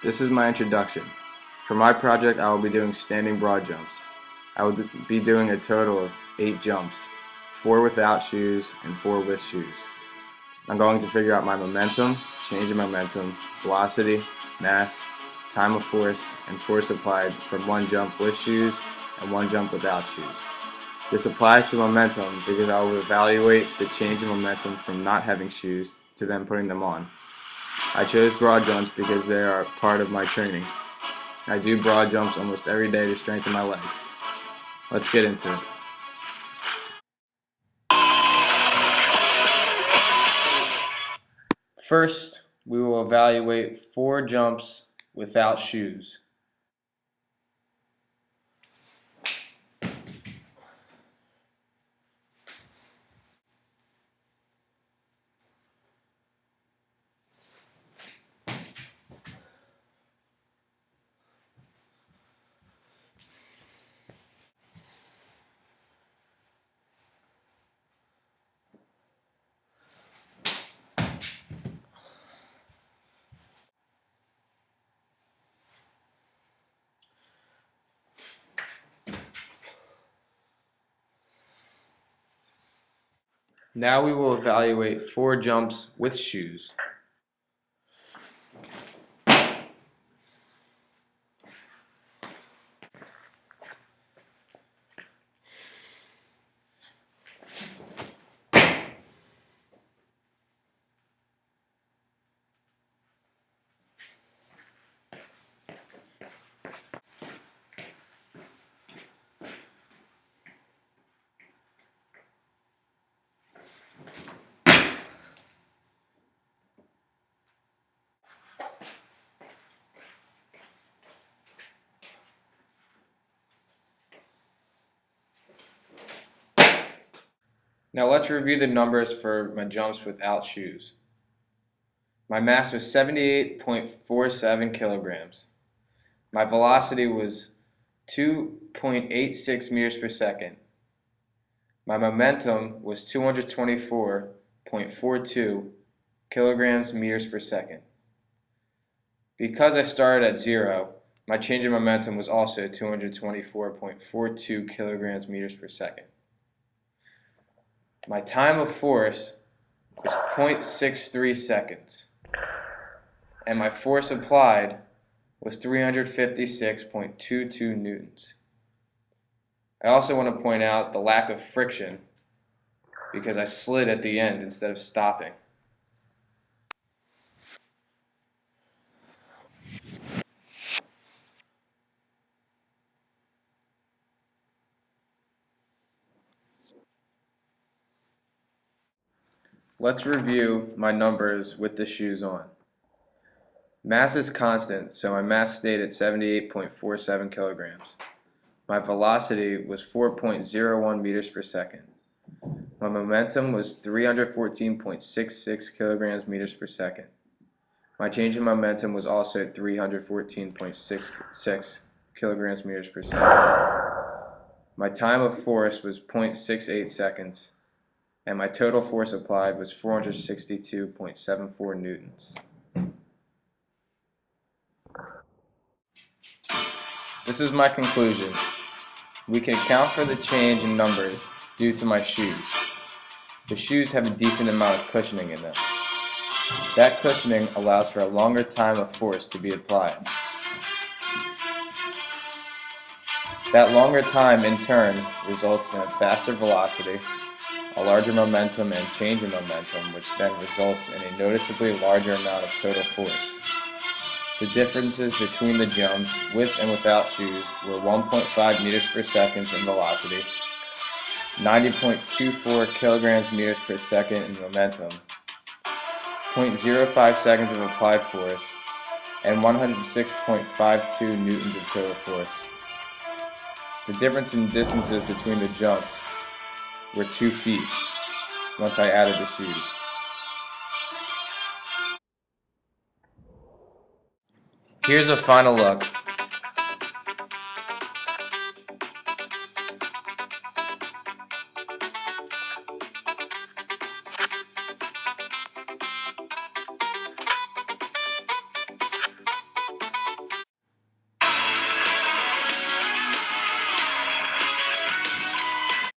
This is my introduction. For my project, I will be doing standing broad jumps. I will be doing a total of 8 jumps, 4 without shoes and 4 with shoes. I'm going to figure out my momentum, change in momentum, velocity, mass, time of force, and force applied from one jump with shoes and one jump without shoes. This applies to momentum because I will evaluate the change in momentum from not having shoes to then putting them on. I chose broad jumps because they are part of my training. I do broad jumps almost every day to strengthen my legs. Let's get into it. First, we will evaluate 4 jumps without shoes. Now we will evaluate 4 jumps with shoes. Now let's review the numbers for my jumps without shoes. My mass was 78.47 kilograms. My velocity was 2.86 meters per second. My momentum was 224.42 kilograms meters per second. Because I started at 0, my change in momentum was also 224.42 kilograms meters per second. My time of force was 0.63 seconds, and my force applied was 356.22 newtons. I also want to point out the lack of friction because I slid at the end instead of stopping. Let's review my numbers with the shoes on. Mass is constant, so my mass stayed at 78.47 kilograms. My velocity was 4.01 meters per second. My momentum was 314.66 kilograms meters per second. My change in momentum was also 314.66 kilograms meters per second. My time of force was 0.68 seconds, and my total force applied was 462.74 newtons. This is my conclusion. We can account for the change in numbers due to my shoes. The shoes have a decent amount of cushioning in them. That cushioning allows for a longer time of force to be applied. That longer time, in turn, results in a faster velocity, a larger momentum and change in momentum, which then results in a noticeably larger amount of total force. The differences between the jumps with and without shoes were 1.5 meters per second in velocity, 90.24 kilograms meters per second in momentum, 0.05 seconds of applied force, and 106.52 newtons of total force. The difference in distances between the jumps were 2 feet once I added the shoes. Here's a final look